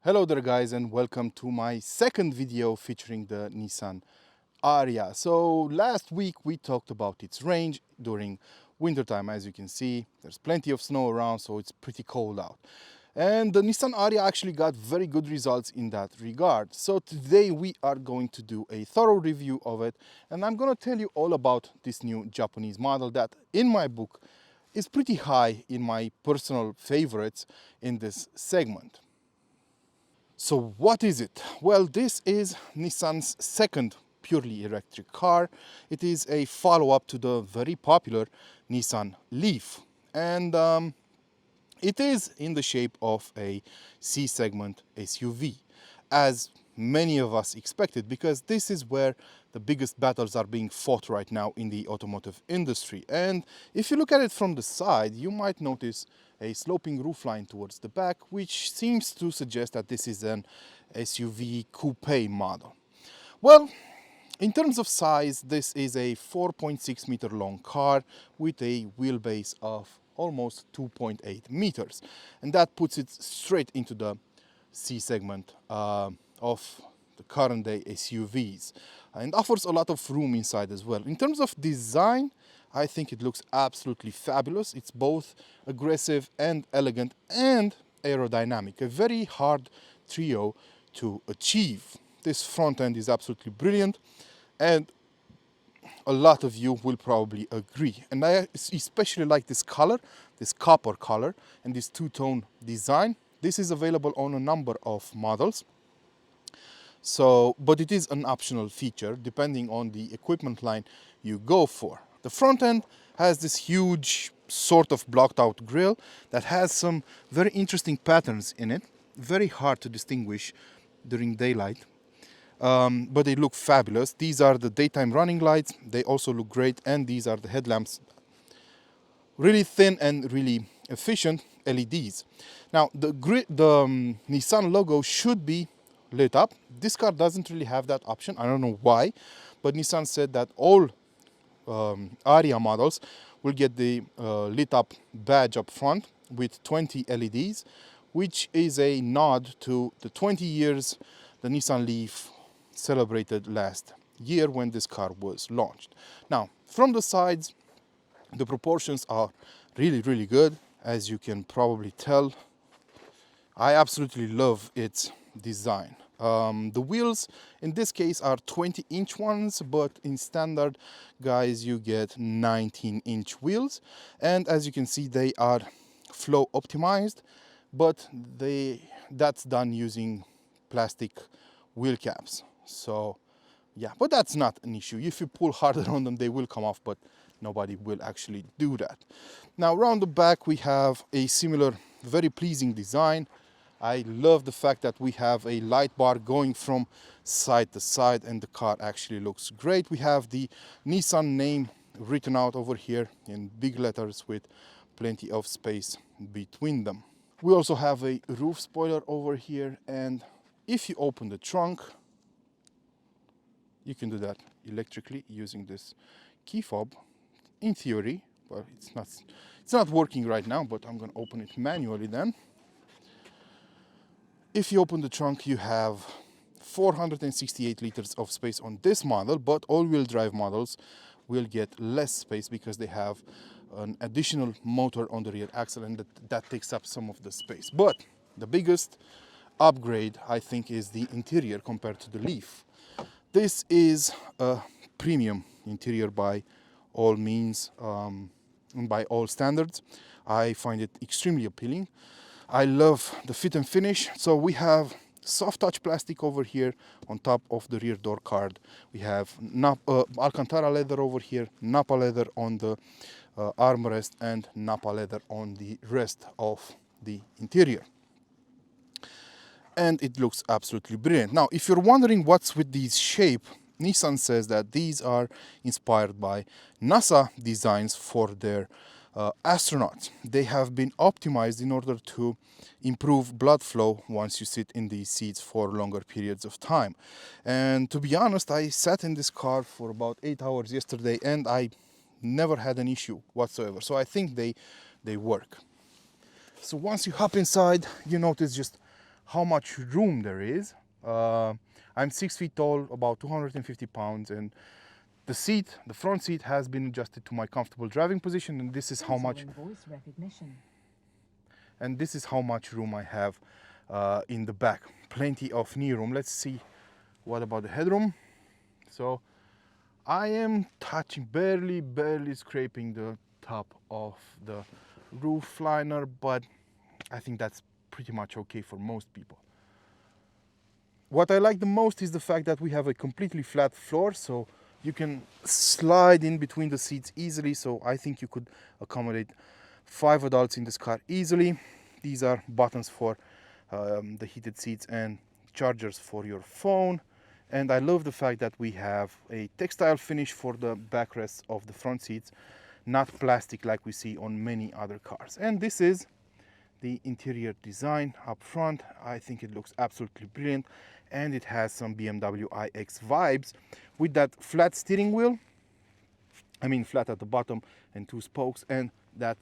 Hello there guys, and welcome to my second video featuring the Nissan Ariya. So last week we talked about its range during wintertime. As you can see, there's plenty of snow around, so it's pretty cold out. And the Nissan Ariya actually got very good results in that regard. So today we are going to do a thorough review of it, and I'm going to tell you all about this new Japanese model that in my book is pretty high in my personal favorites in this segment. So what is it? Well, this is Nissan's second purely electric car. It is a follow-up to the very popular Nissan Leaf. And it is in the shape of a C-segment SUV, as many of us expected, because this is where the biggest battles are being fought right now in the automotive industry. And if you look at it from the side, you might notice a sloping roofline towards the back, which seems to suggest that this is an SUV coupe model. Well, in terms of size, this is a 4.6 meter long car with a wheelbase of almost 2.8 meters. And that puts it straight into the C segment of the current day SUVs, and offers a lot of room inside as well. In terms of design, I think it looks absolutely fabulous. It's both aggressive and elegant and aerodynamic, a very hard trio to achieve. This front end is absolutely brilliant, and a lot of you will probably agree. And I especially like this color, this copper color, and this two-tone design. This is available on a number of models. So, but it is an optional feature depending on the equipment line you go for. The front end has this huge sort of blocked out grille that has some very interesting patterns in it, very hard to distinguish during daylight. But they look fabulous. These are the daytime running lights. They also look great. And these are the headlamps. Really thin and really efficient LEDs. Now, the Nissan logo should be lit up. This car doesn't really have that option. I don't know why, but Nissan said that all Ariya models will get the lit up badge up front with 20 LEDs, which is a nod to the 20 years the Nissan Leaf celebrated last year when this car was launched. Now, from the sides, the proportions are really, really good, as you can probably tell. I absolutely love its design. The wheels in this case are 20-inch ones, but in standard, guys, you get 19-inch wheels. And as you can see, they are flow optimized, but that's done using plastic wheel caps. So yeah, but that's not an issue. If you pull harder on them, they will come off, but nobody will actually do that. Now, around the back, we have a similar, very pleasing design. I love the fact that we have a light bar going from side to side, and the car actually looks great. We have the Nissan name written out over here in big letters with plenty of space between them. We also have a roof spoiler over here, and if you open the trunk, you can do that electrically using this key fob in theory, but it's not working right now, but I'm going to open it manually then. If you open the trunk, you have 468 liters of space on this model, but all-wheel drive models will get less space because they have an additional motor on the rear axle, and that takes up some of the space. But the biggest upgrade, I think, is the interior compared to the Leaf. This is a premium interior by all means, and by all standards. I find it extremely appealing. I love the fit and finish. So we have soft touch plastic over here on top of the rear door card. We have Alcantara leather over here, Napa leather on the armrest, and Napa leather on the rest of the interior. And it looks absolutely brilliant. Now, if you're wondering what's with these shape, Nissan says that these are inspired by NASA designs for their astronauts. They have been optimized in order to improve blood flow once you sit in these seats for longer periods of time. And to be honest, I sat in this car for about 8 hours yesterday, and I never had an issue whatsoever. So I think they work. So once you hop inside, you notice just how much room there is. I'm 6 feet tall, about 250 pounds, and the front seat has been adjusted to my comfortable driving position, and this is how much voice recognition. And this is how much room I have in the back. Plenty of knee room. Let's see what about the headroom. So I am touching, barely scraping the top of the roof liner, but I think that's pretty much okay for most people. What I like the most is the fact that we have a completely flat floor, so you can slide in between the seats easily. So I think you could accommodate 5 adults in this car easily. These are buttons for the heated seats and chargers for your phone. And I love the fact that we have a textile finish for the backrests of the front seats, not plastic like we see on many other cars. And this is the interior design up front. I think it looks absolutely brilliant, and it has some BMW iX vibes with that flat steering wheel. I mean, flat at the bottom and 2 spokes, and that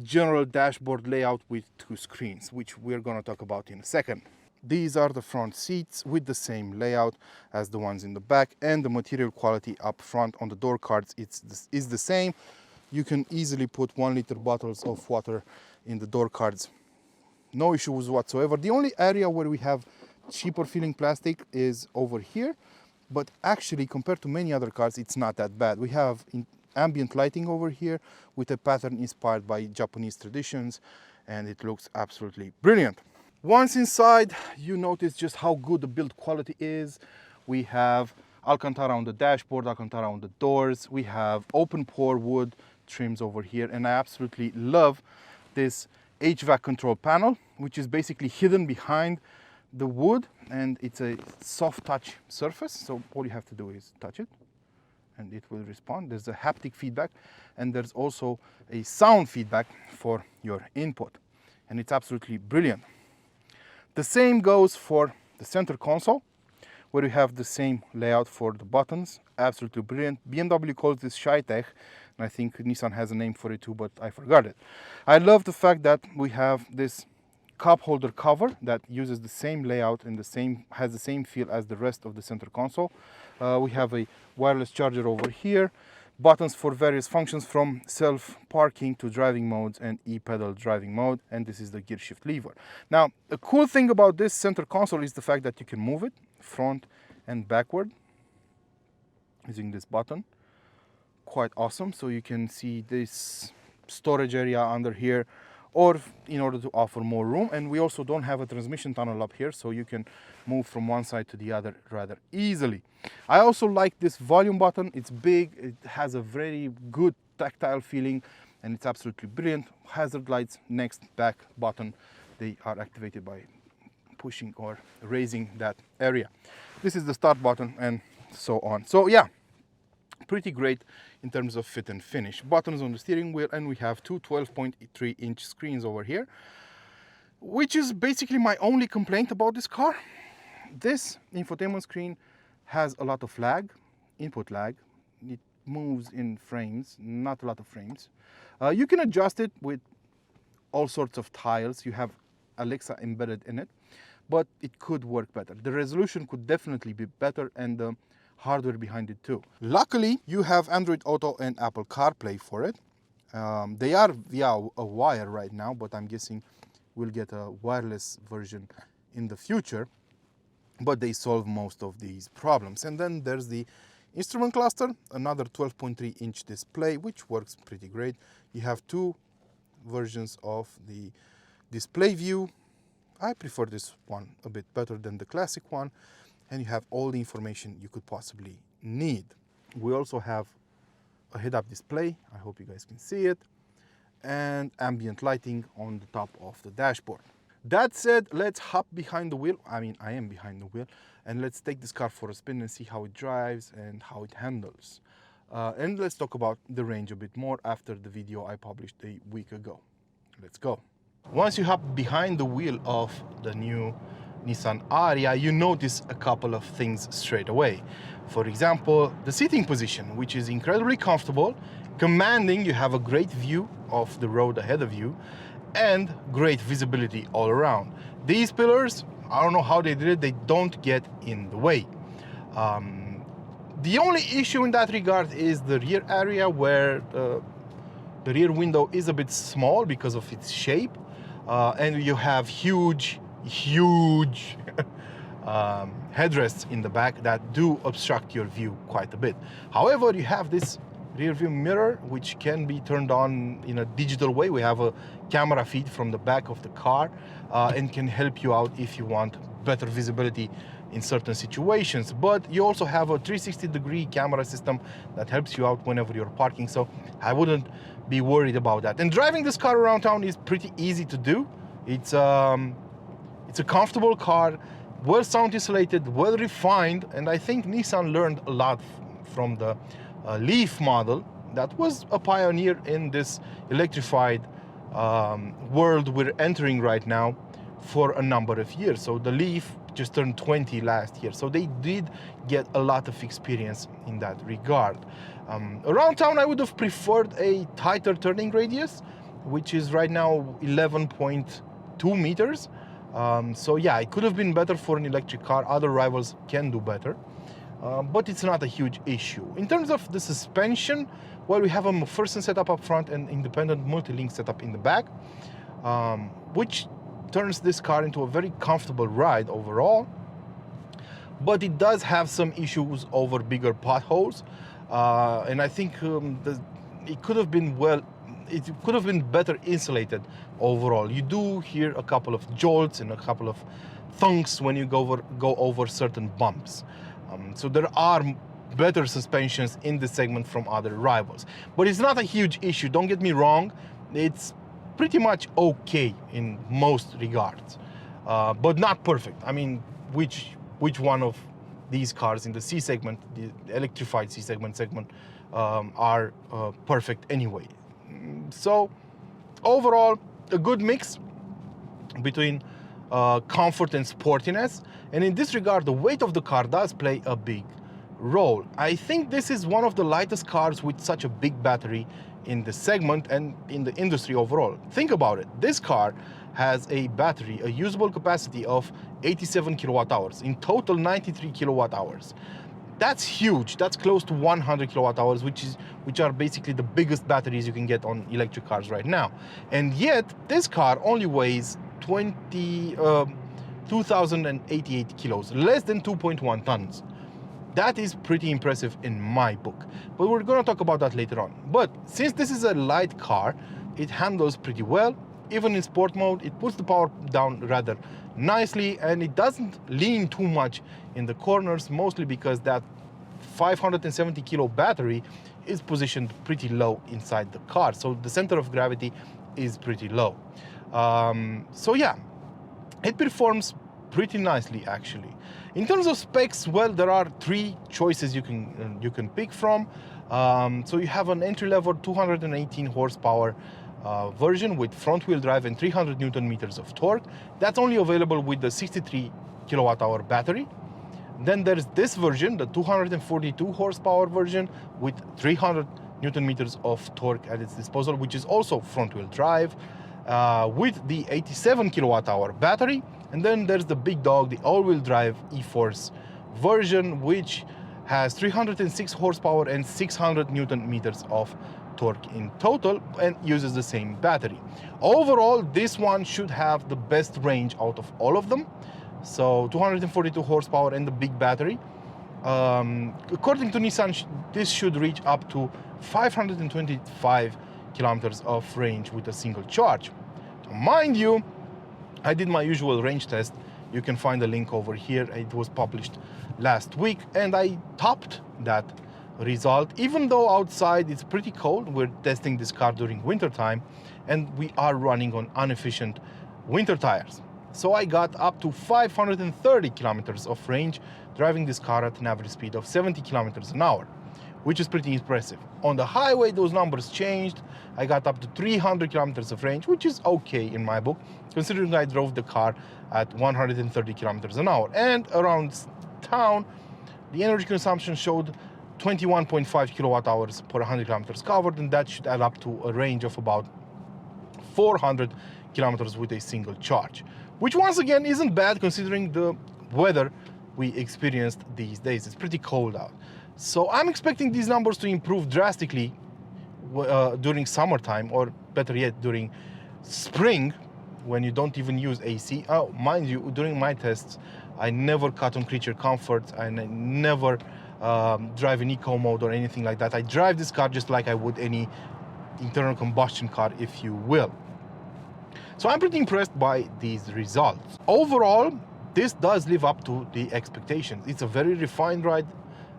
general dashboard layout with 2 screens, which we're going to talk about in a second. These are the front seats with the same layout as the ones in the back, and the material quality up front on the door cards is the same. You can easily put 1-liter bottles of water in the door cards. No issues whatsoever. The only area where we have cheaper feeling plastic is over here, but actually compared to many other cars, it's not that bad. We have ambient lighting over here with a pattern inspired by Japanese traditions, and it looks absolutely brilliant. Once inside, you notice just how good the build quality is. We have Alcantara on the dashboard, Alcantara on the doors. We have open pore wood trims over here, and I absolutely love this HVAC control panel, which is basically hidden behind the wood, and it's a soft touch surface. So all you have to do is touch it and it will respond. There's a haptic feedback, and there's also a sound feedback for your input, and it's absolutely brilliant. The same goes for the center console, where we have the same layout for the buttons. Absolutely brilliant. BMW calls this Shy-Tech, and I think Nissan has a name for it too, but I forgot it. I love the fact that we have this cup holder cover that uses the same layout and has the same feel as the rest of the center console. We have a wireless charger over here, buttons for various functions from self-parking to driving modes and e-pedal driving mode, and this is the gear shift lever. Now, the cool thing about this center console is the fact that you can move it front and backward using this button. Quite awesome. So you can see this storage area under here, or in order to offer more room. And we also don't have a transmission tunnel up here, so you can move from one side to the other rather easily. I also like this volume button. It's big, it has a very good tactile feeling, and it's absolutely brilliant. Hazard lights, next, back button, they are activated by pushing or raising that area. This is the start button, and so on. So yeah, pretty great in terms of fit and finish. Buttons on the steering wheel, and we have 2 12.3-inch screens over here, which is basically my only complaint about this car. This infotainment screen has a lot of lag, input lag. It moves in frames, not a lot of frames. You can adjust it with all sorts of tiles. You have Alexa embedded in it, but it could work better. The resolution could definitely be better, and the hardware behind it too. Luckily, you have Android Auto and Apple CarPlay for it. They are via a wire right now, but I'm guessing we'll get a wireless version in the future, but they solve most of these problems. And then there's the instrument cluster, another 12.3-inch display, which works pretty great. You have 2 versions of the display view. I prefer this one a bit better than the classic one, and you have all the information you could possibly need. We also have a head-up display. I hope you guys can see it, and ambient lighting on the top of the dashboard. That said, let's hop behind the wheel. I mean, I am behind the wheel, and let's take this car for a spin and see how it drives and how it handles. And let's talk about the range a bit more after the video I published a week ago. Let's go. Once you hop behind the wheel of the new Nissan Ariya, you notice a couple of things straight away. For example, the seating position, which is incredibly comfortable, commanding. You have a great view of the road ahead of you, and great visibility all around. These pillars I don't know how they did it. They don't get in the way. The only issue in that regard is the rear area, where the rear window is a bit small because of its shape, and you have huge headrests in the back that do obstruct your view quite a bit. However, you have this rear view mirror which can be turned on in a digital way. We have a camera feed from the back of the car and can help you out if you want better visibility in certain situations. But you also have a 360-degree camera system that helps you out whenever you're parking, so I wouldn't be worried about that. And driving this car around town is pretty easy to do. It's a comfortable car, well sound insulated, well refined, and I think Nissan learned a lot from the Leaf model that was a pioneer in this electrified world we're entering right now for a number of years. So the Leaf just turned 20 last year, so they did get a lot of experience in that regard. Around town, I would have preferred a tighter turning radius, which is right now 11.2 meters. So yeah, it could have been better for an electric car. Other rivals can do better, but it's not a huge issue. In terms of the suspension, well, we have a McPherson setup up front and independent multi-link setup in the back, which turns this car into a very comfortable ride overall. But it does have some issues over bigger potholes, and I think it could have been better insulated overall. You do hear a couple of jolts and a couple of thunks when you go over certain bumps. So there are better suspensions in this segment from other rivals. But it's not a huge issue, don't get me wrong. It's pretty much okay in most regards, but not perfect. I mean, which one of these cars in the C segment, the electrified C segment are perfect anyway? So overall, a good mix between comfort and sportiness, and in this regard the weight of the car does play a big role. I think this is one of the lightest cars with such a big battery in the segment and in the industry overall. Think about it. This car has a battery, a usable capacity of 87 kilowatt hours, in total 93 kilowatt hours. That's huge. That's close to 100 kilowatt hours, which are basically the biggest batteries you can get on electric cars right now. And yet this car only weighs 2,088 kilos, less than 2.1 tons. That is pretty impressive in my book, but we're going to talk about that later on. But since this is a light car, it handles pretty well. Even in sport mode, it puts the power down rather nicely, and it doesn't lean too much in the corners, mostly because that 570 kilo battery is positioned pretty low inside the car, so the center of gravity is pretty low. So yeah, it performs pretty nicely actually. In terms of specs, well, there are three choices you can pick from. So you have an entry-level 218 horsepower version with front-wheel drive and 300 Newton meters of torque. That's only available with the 63 kilowatt-hour battery. Then there's this version, the 242 horsepower version with 300 Newton meters of torque at its disposal, which is also front-wheel drive with the 87 kilowatt-hour battery. And then there's the big dog, the all-wheel drive e-Force version, which has 306 horsepower and 600 Newton meters of torque in total and uses the same battery. Overall, this one should have the best range out of all of them. So 242 horsepower and the big battery. According to Nissan, this should reach up to 525 kilometers of range with a single charge. Mind you, I did my usual range test. You can find the link over here. It was published last week, and I topped that result. Even though outside it's pretty cold, we're testing this car during winter time, and we are running on inefficient winter tires. So I got up to 530 kilometers of range driving this car at an average speed of 70 kilometers an hour, which is pretty impressive. On the highway, those numbers changed. I got up to 300 kilometers of range, which is okay in my book, considering I drove the car at 130 kilometers an hour. And around town, the energy consumption showed 21.5 kilowatt hours per 100 kilometers covered, and that should add up to a range of about 400 kilometers with a single charge, which once again isn't bad considering the weather we experienced these days. It's pretty cold out. So I'm expecting these numbers to improve drastically during summertime, or better yet, during spring, when you don't even use AC. Oh, mind you, during my tests, I never cut on creature comfort, and I never drive in eco mode or anything like that. I drive this car just like I would any internal combustion car, if you will. So I'm pretty impressed by these results. Overall, this does live up to the expectations. It's a very refined ride,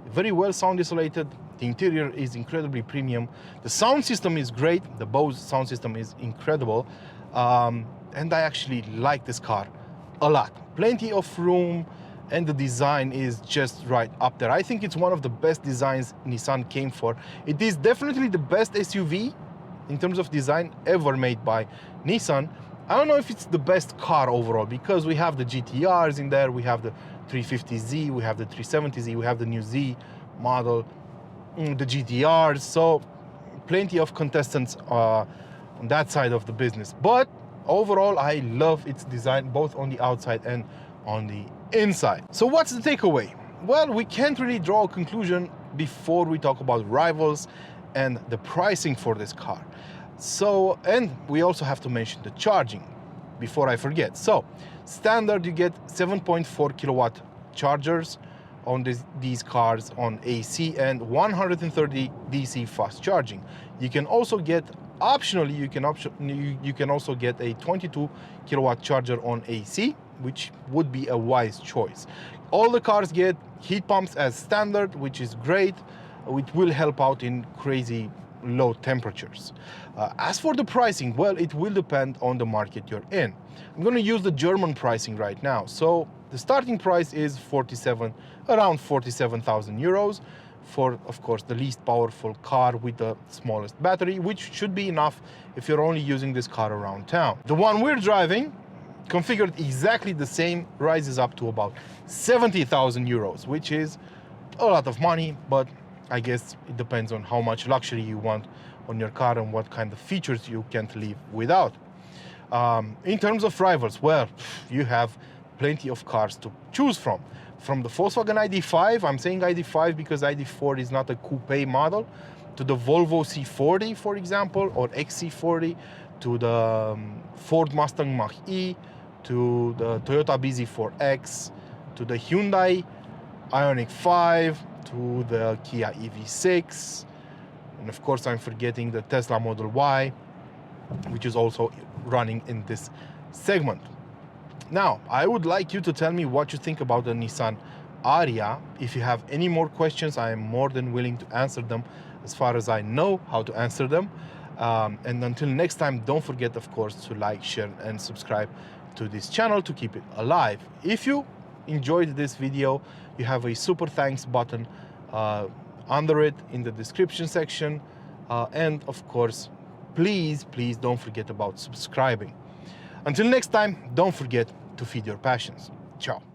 very well sound isolated. The interior is incredibly premium. The sound system is great. The Bose sound system is incredible. And I actually like this car a lot. Plenty of room, and the design is just right up there. I think it's one of the best designs Nissan came for. It is definitely the best SUV in terms of design ever made by Nissan. I don't know if it's the best car overall, because we have the GTRs in there, we have the 350Z, we have the 370Z, we have the new Z model, the GTRs, so plenty of contestants on that side of the business. But overall, I love its design, both on the outside and on the inside. So what's the takeaway? Well, we can't really draw a conclusion before we talk about rivals and the pricing for this car. So, and we also have to mention the charging before I forget. So, standard, you get 7.4 kilowatt chargers on these cars on AC, and 130 DC fast charging. You can also get, optionally, you can also get a 22 kilowatt charger on AC, which would be a wise choice. All the cars get heat pumps as standard, which is great, which will help out in crazy low temperatures. As for the pricing, well, it will depend on the market you're in. I'm going to use the German pricing right now. So the starting price is around 47,000 euros for, of course, the least powerful car with the smallest battery, which should be enough if you're only using this car around town. The one we're driving, configured exactly the same, rises up to about 70,000 euros, which is a lot of money, but I guess it depends on how much luxury you want on your car and what kind of features you can't live without. In terms of rivals, well, you have plenty of cars to choose from. From the Volkswagen ID.5, I'm saying ID.5 because ID.4 is not a coupe model, to the Volvo C40, for example, or XC40, to the Ford Mustang Mach-E, to the Toyota bZ4X, to the Hyundai Ioniq 5, to the Kia EV6, and of course I'm forgetting the Tesla Model Y, which is also running in this segment. Now, I would like you to tell me what you think about the Nissan Ariya. If you have any more questions, I am more than willing to answer them as far as I know how to answer them. And until next time, don't forget, of course, to like, share, and subscribe to this channel to keep it alive. If you enjoyed this video, you have a super thanks button under it in the description section. And of course, please don't forget about subscribing. Until next time, don't forget to feed your passions. Ciao.